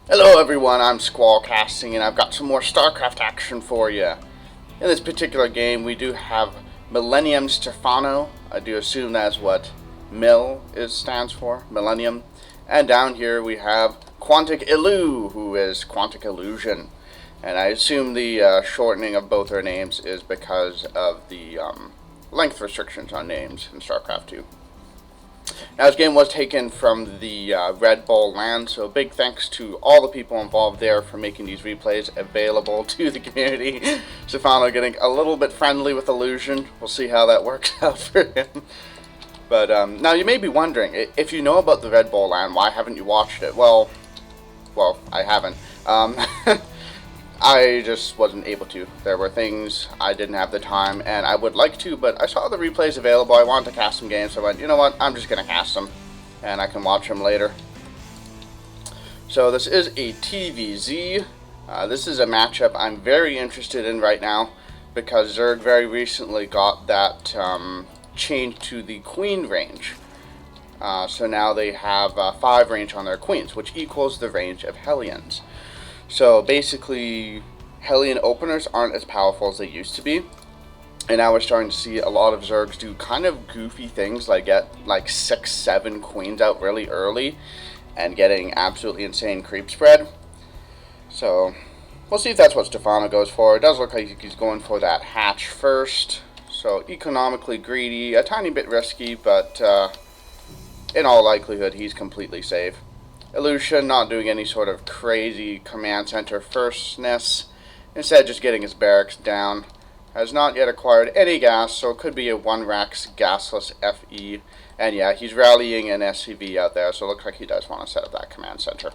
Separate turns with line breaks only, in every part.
Hello everyone, I'm Squallcasting and I've got some more StarCraft action for you. In this particular game we do have Millennium Stephano. I do assume that's what stands for, Millennium. And down here we have Quantic Illu, who is Quantic Illusion. And I assume the shortening of both their names is because of the length restrictions on names in StarCraft 2. Now, this game was taken from the Red Bull land, so big thanks to all the people involved there for making these replays available to the community. Stephano getting a little bit friendly with Illusion. We'll see how that works out for him. But now you may be wondering, if you know about the Red Bull land, why haven't you watched it? Well, I haven't. I just wasn't able to. There were things I didn't have the time, and I would like to, but I saw the replays available. I wanted to cast some games, so I went, you know what, I'm just going to cast them, and I can watch them later. So this is a TVZ. This is a matchup I'm very interested in right now, because Zerg very recently got that changed to the Queen range. So now they have 5 range on their Queens, which equals the range of Hellions. So basically, Hellion openers aren't as powerful as they used to be. And now we're starting to see a lot of Zergs do kind of goofy things, like get like 6-7 queens out really early and getting absolutely insane creep spread. So we'll see if that's what Stephano goes for. It does look like he's going for that hatch first. So economically greedy, a tiny bit risky, but in all likelihood he's completely safe. Illusion not doing any sort of crazy command center firstness, instead just getting his barracks down. Has not yet acquired any gas, so it could be a 1-rax gasless FE. And yeah, he's rallying an SCV out there, so it looks like he does want to set up that command center.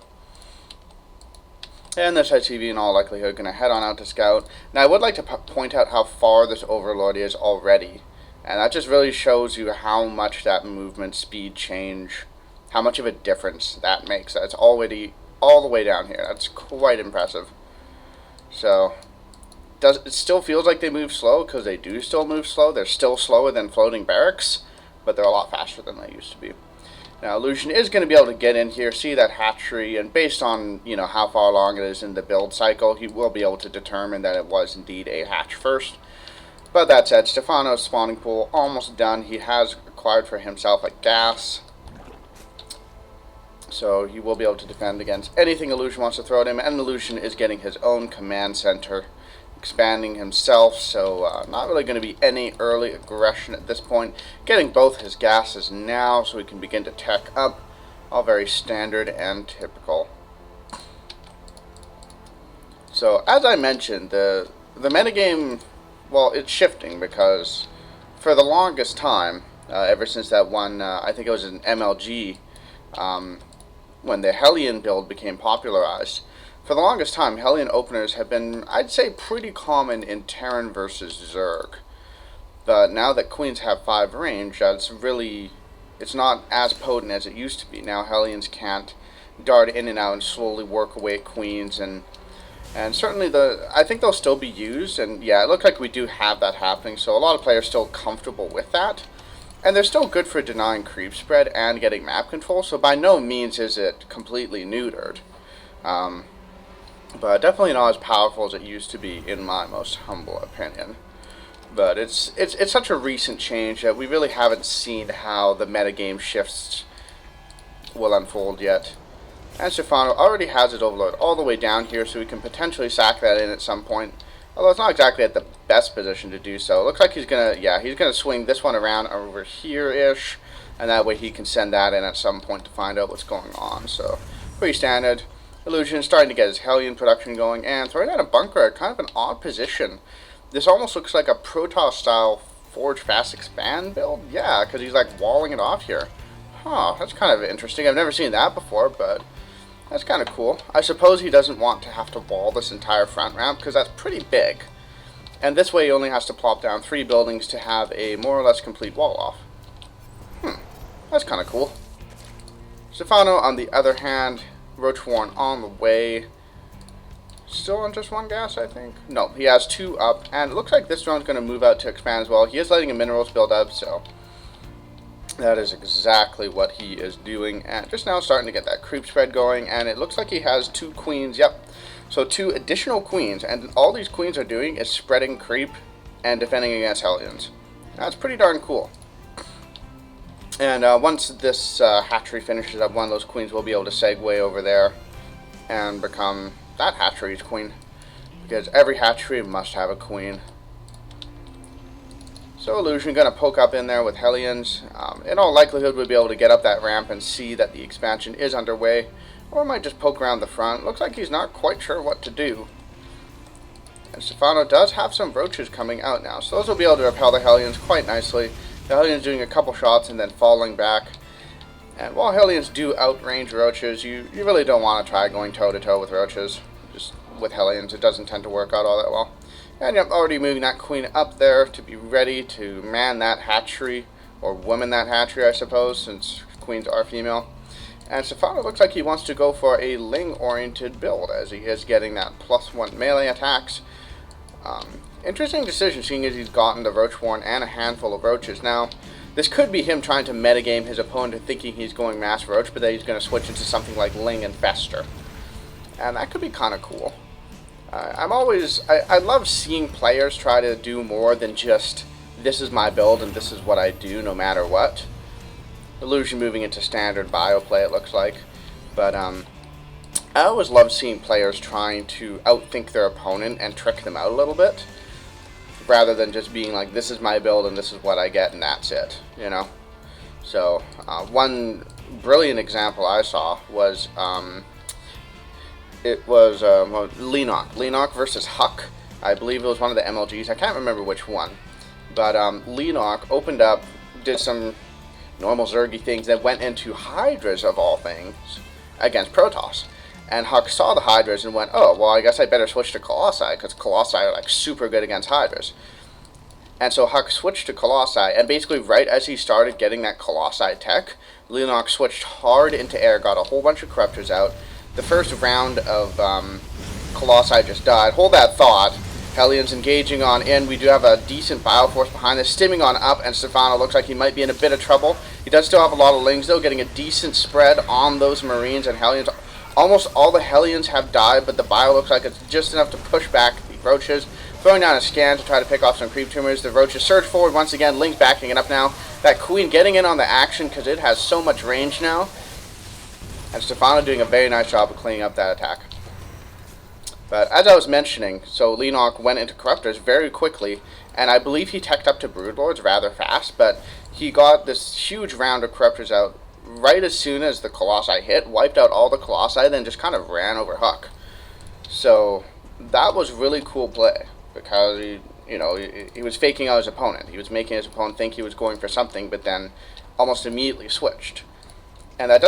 And this SCV in all likelihood going to head on out to scout. Now I would like to point out how far this Overlord is already. And that just really shows you how much that movement speed change, how much of a difference that makes. That's already all the way down here. That's quite impressive. So, it still feels like they move slow, because they do still move slow. They're still slower than floating barracks, but they're a lot faster than they used to be. Now, Illusion is going to be able to get in here, see that hatchery, and based on, how far along it is in the build cycle, he will be able to determine that it was indeed a hatch first. But that said, Stephano's spawning pool almost done. He has acquired for himself a gas, so he will be able to defend against anything Illusion wants to throw at him, and Illusion is getting his own command center, expanding himself, so not really going to be any early aggression at this point. Getting both his gases now, so he can begin to tech up, all very standard and typical. So, as I mentioned, the metagame, well, it's shifting, because for the longest time, ever since that one, I think it was an MLG, when the Hellion build became popularized, for the longest time, Hellion openers have been, I'd say, pretty common in Terran versus Zerg. But now that Queens have 5 range, it's not as potent as it used to be. Now Hellions can't dart in and out and slowly work away at Queens, and certainly I think they'll still be used, and yeah, it looks like we do have that happening, so a lot of players are still comfortable with that. And they're still good for denying creep spread and getting map control, so by no means is it completely neutered. But definitely not as powerful as it used to be, in my most humble opinion. But it's such a recent change that we really haven't seen how the metagame shifts will unfold yet. And Stephano already has his Overlord all the way down here, so we can potentially sack that in at some point. Although it's not exactly at the best position to do so. It looks like he's gonna swing this one around over here-ish, and that way he can send that in at some point to find out what's going on. So, pretty standard. Illusion starting to get his Hellion production going, and throwing out a bunker at kind of an odd position. This almost looks like a Protoss-style Forge Fast Expand build. Yeah, because he's like walling it off here. Huh, that's kind of interesting. I've never seen that before, but that's kind of cool. I suppose he doesn't want to have to wall this entire front ramp, because that's pretty big. And this way he only has to plop down 3 buildings to have a more or less complete wall off. That's kind of cool. Stephano, on the other hand, Roach Warren on the way. Still on just 1 gas, I think. No, he has 2 up, and it looks like this drone's going to move out to expand as well. He is letting a minerals build up, so That is exactly what he is doing, and just now starting to get that creep spread going, and it looks like he has 2 queens, yep. So 2 additional queens, and all these queens are doing is spreading creep and defending against Hellions. That's pretty darn cool. And once this hatchery finishes up, one of those queens will be able to segue over there and become that hatchery's queen, because every hatchery must have a queen. So Illusion going to poke up in there with Hellions. In all likelihood, we'll be able to get up that ramp and see that the expansion is underway. Or might just poke around the front. Looks like he's not quite sure what to do. And Stephano does have some roaches coming out now, so those will be able to repel the Hellions quite nicely. The Hellions doing a couple shots and then falling back. And while Hellions do outrange roaches, you really don't want to try going toe-to-toe with roaches. Just with Hellions, it doesn't tend to work out all that well. And I'm already moving that queen up there to be ready to man that hatchery, or woman that hatchery, I suppose, since queens are female. And Stephano looks like he wants to go for a Ling-oriented build, as he is getting that +1 melee attacks. Interesting decision, seeing as he's gotten the Roach Warren and a handful of roaches. Now, this could be him trying to metagame his opponent, thinking he's going Mass Roach, but then he's going to switch into something like Ling and Fester. And that could be kind of cool. I love seeing players try to do more than just, this is my build and this is what I do no matter what. Illusion moving into standard bio play, it looks like. But I always love seeing players trying to outthink their opponent and trick them out a little bit, rather than just being like, this is my build and this is what I get and that's it, you know? So, one brilliant example I saw was, Leenock versus Huck. I believe it was one of the MLGs. I can't remember which one. But Leenock opened up, did some normal Zergy things, then went into Hydras of all things against Protoss. And Huck saw the Hydras and went, oh, well, I guess I better switch to Colossi, because Colossi are like super good against Hydras. And so Huck switched to Colossi, and basically right as he started getting that Colossi tech, Leenock switched hard into air, got a whole bunch of Corruptors out. The first round of Colossi just died. Hold that thought. Hellions engaging on in. We do have a decent Bioforce behind this. Stimming on up, and Stephano looks like he might be in a bit of trouble. He does still have a lot of Lings, though, getting a decent spread on those Marines and Hellions. Almost all the Hellions have died, but the Bio looks like it's just enough to push back the Roaches. Throwing down a scan to try to pick off some Creep Tumors. The Roaches surge forward once again. Lings backing it up now. That Queen getting in on the action because it has so much range now. And Stephano doing a very nice job of cleaning up that attack. But as I was mentioning, so Leenock went into Corruptors very quickly, and I believe he teched up to Broodlords rather fast, but he got this huge round of Corruptors out right as soon as the Colossi hit, wiped out all the Colossi, then just kind of ran over Huck. So that was really cool play, because he was faking out his opponent. He was making his opponent think he was going for something, but then almost immediately switched. And that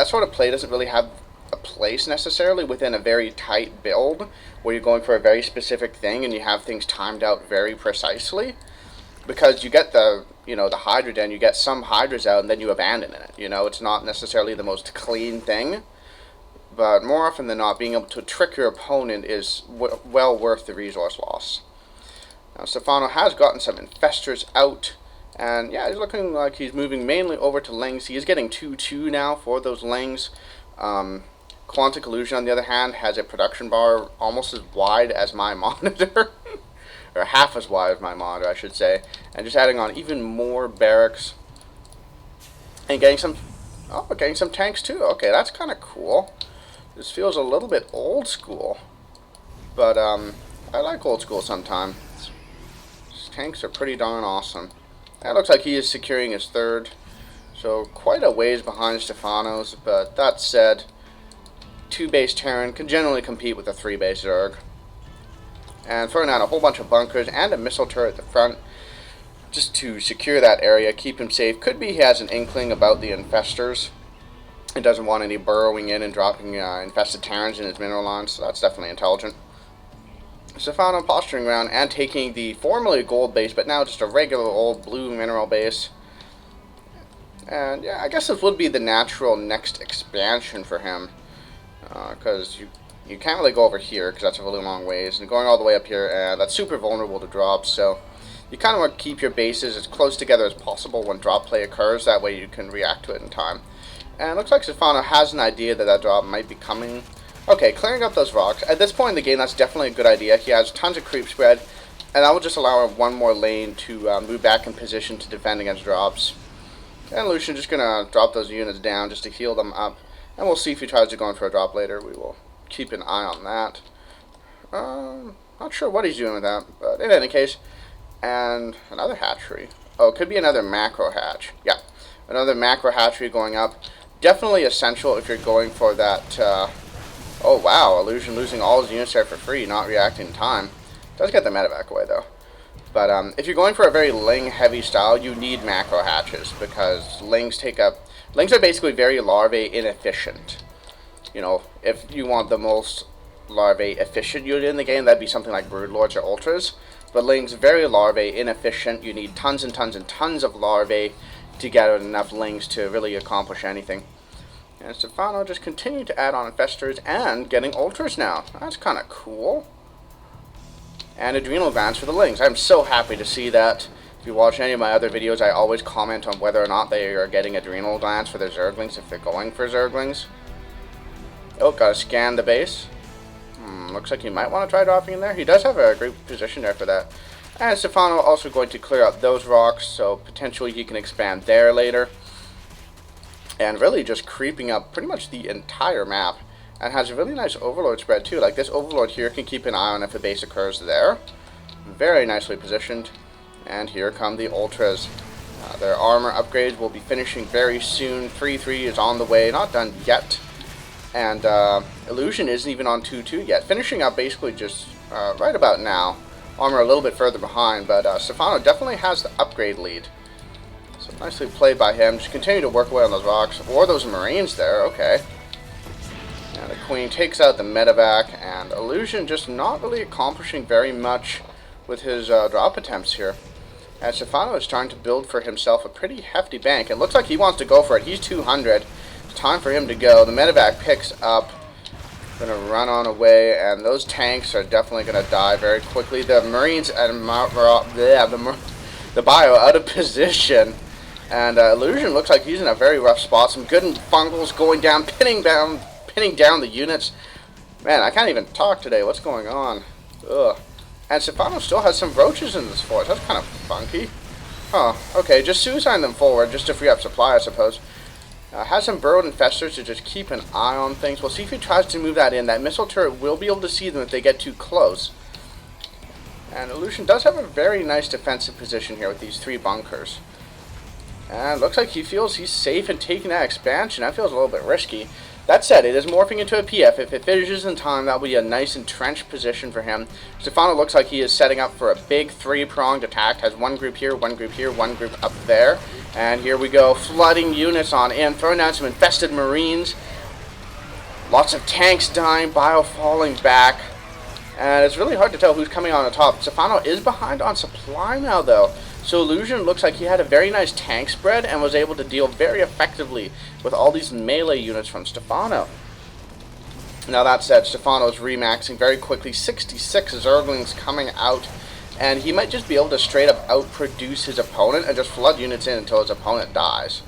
sort of play doesn't really have a place necessarily within a very tight build where you're going for a very specific thing and you have things timed out very precisely, because you get the Hydra Den, you get some Hydras out and then you abandon it. It's not necessarily the most clean thing, but more often than not, being able to trick your opponent is well worth the resource loss. Now, Stephano has gotten some Infestors out. And yeah, he's looking like he's moving mainly over to Lings. He is getting 2-2 now for those Lings. Quantic Illusion, on the other hand, has a production bar almost as wide as my monitor. Or half as wide as my monitor, I should say. And just adding on even more barracks. And getting some tanks too. Okay, that's kind of cool. This feels a little bit old school. But I like old school sometimes. These tanks are pretty darn awesome. That looks like he is securing his third, so quite a ways behind Stephano's, but that said, 2-base Terran can generally compete with a 3-base Zerg. And throwing out a whole bunch of bunkers and a missile turret at the front, just to secure that area, keep him safe. Could be he has an inkling about the Infestors. He doesn't want any burrowing in and dropping infested Terrans in his mineral lines, so that's definitely intelligent. Stephano posturing around and taking the formerly gold base, but now just a regular old blue mineral base. And yeah, I guess this would be the natural next expansion for him, because you can't really go over here because that's a really long ways, and going all the way up here, that's super vulnerable to drops. So You kind of want to keep your bases as close together as possible when drop play occurs. That way you can react to it in time. And it looks like Stephano has an idea that that drop might be coming. Okay, clearing up those rocks. At this point in the game, that's definitely a good idea. He has tons of creep spread, and that will just allow him one more lane to move back in position to defend against drops. And Lucian just going to drop those units down just to heal them up. And we'll see if he tries to go in for a drop later. We will keep an eye on that. Not sure what he's doing with that, but in any case. And another hatchery. Oh, it could be another macro hatch. Yeah, another macro hatchery going up. Definitely essential if you're going for that. Oh wow, Illusion losing all his units there for free, not reacting in time. Does get the medevac away though. But if you're going for a very Ling heavy style, you need macro hatches because Lings take up. Lings are basically very larvae inefficient. You know, if you want the most larvae efficient unit in the game, that'd be something like Broodlords or Ultras. But Lings very larvae inefficient. You need tons and tons and tons of larvae to get enough Lings to really accomplish anything. And Stephano just continuing to add on Infestors and getting Ultras now. That's kind of cool. And Adrenal Glands for the Lings. I'm so happy to see that. If you watch any of my other videos, I always comment on whether or not they are getting Adrenal Glands for their Zerglings, if they're going for Zerglings. Oh, gotta scan the base. Looks like he might want to try dropping in there. He does have a great position there for that. And Stephano also going to clear out those rocks, so potentially he can expand there later. And really just creeping up pretty much the entire map. And has a really nice Overlord spread too. Like this Overlord here can keep an eye on if a base occurs there. Very nicely positioned. And here come the Ultras. Their armor upgrades will be finishing very soon. 3-3 is on the way, not done yet. And Illusion isn't even on 2-2 yet. Finishing up basically just right about now. Armor a little bit further behind, but Stephano definitely has the upgrade lead. So nicely played by him. Just continue to work away on those rocks. Or those Marines there, okay. And the Queen takes out the medevac, and Illusion just not really accomplishing very much with his drop attempts here. And Stephano is trying to build for himself a pretty hefty bank. It looks like he wants to go for it. He's 200. It's time for him to go. The medevac picks up. Going to run on away, and those tanks are definitely going to die very quickly. The Marines and the bio out of position. And Illusion looks like he's in a very rough spot. Some good bungles going down, pinning down the units. Man, I can't even talk today. What's going on? Ugh. And Stephano still has some roaches in this fort. That's kind of funky. Huh. Okay, just suicide them forward just to free up supply, I suppose. Has some burrowed infestors to just keep an eye on things. We'll see if he tries to move that in. That missile turret will be able to see them if they get too close. And Illusion does have a very nice defensive position here with these 3 bunkers. And looks like he feels he's safe in taking that expansion. That feels a little bit risky. That said, it is morphing into a PF. If it finishes in time, that will be a nice entrenched position for him. Stephano looks like he is setting up for a big 3-pronged attack. Has one group here, one group here, one group up there. And here we go, flooding units on in, throwing down some infested Marines. Lots of tanks dying, bio falling back. And it's really hard to tell who's coming on the top. Stephano is behind on supply now, though. So Illusion looks like he had a very nice tank spread and was able to deal very effectively with all these melee units from Stephano. Now that said, Stephano is remaxing very quickly. 66 Zerglings coming out. And he might just be able to straight up outproduce his opponent and just flood units in until his opponent dies.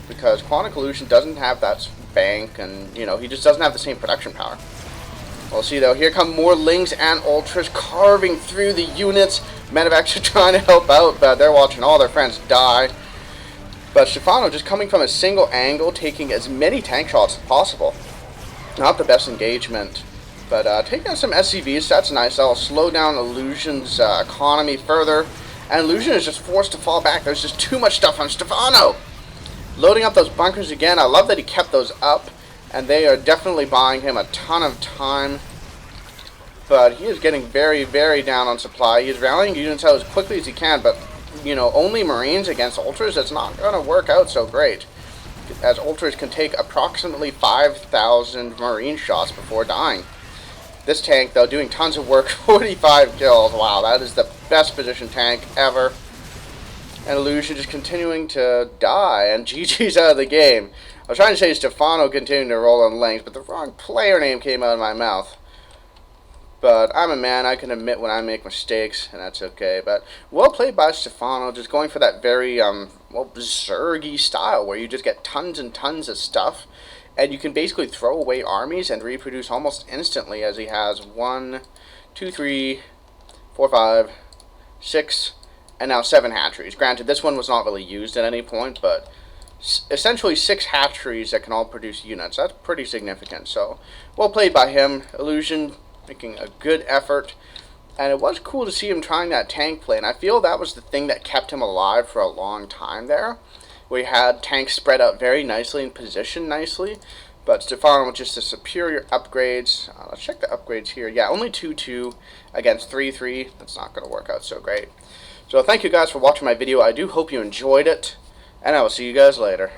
Because Quantic Illusion doesn't have that bank and, you know, he just doesn't have the same production power. We'll see though, here come more Lings and Ultras carving through the units. Medevacs are trying to help out, but they're watching all their friends die. But Stephano just coming from a single angle, taking as many tank shots as possible. Not the best engagement, but taking out some SCVs, that's nice. That'll slow down Illusion's economy further. And Illusion is just forced to fall back. There's just too much stuff on Stephano. Loading up those bunkers again. I love that he kept those up. And they are definitely buying him a ton of time. But he is getting very, very down on supply. He is rallying units out as quickly as he can. But, you know, only Marines against Ultras, that's not going to work out so great. As Ultras can take approximately 5,000 Marine shots before dying. This tank, though, doing tons of work. 45 kills. Wow, that is the best position tank ever. And Illusion just continuing to die. And GG's out of the game. I was trying to say Stephano continuing to roll on lanes, but the wrong player name came out of my mouth. But I'm a man, I can admit when I make mistakes, and that's okay. But well played by Stephano, just going for that very, well, berserky style, where you just get tons and tons of stuff, and you can basically throw away armies and reproduce almost instantly, as he has 1, 2, 3, 4, 5, 6, and now 7 hatcheries. Granted, this one was not really used at any point, but essentially 6 hatcheries that can all produce units. That's pretty significant. So, well played by him. Illusion making a good effort. And it was cool to see him trying that tank play. And I feel that was the thing that kept him alive for a long time there. We had tanks spread out very nicely and positioned nicely. But Stephano with just the superior upgrades. Let's check the upgrades here. Yeah, only 2-2 against 3-3. That's not going to work out so great. So thank you guys for watching my video. I do hope you enjoyed it. And I will see you guys later.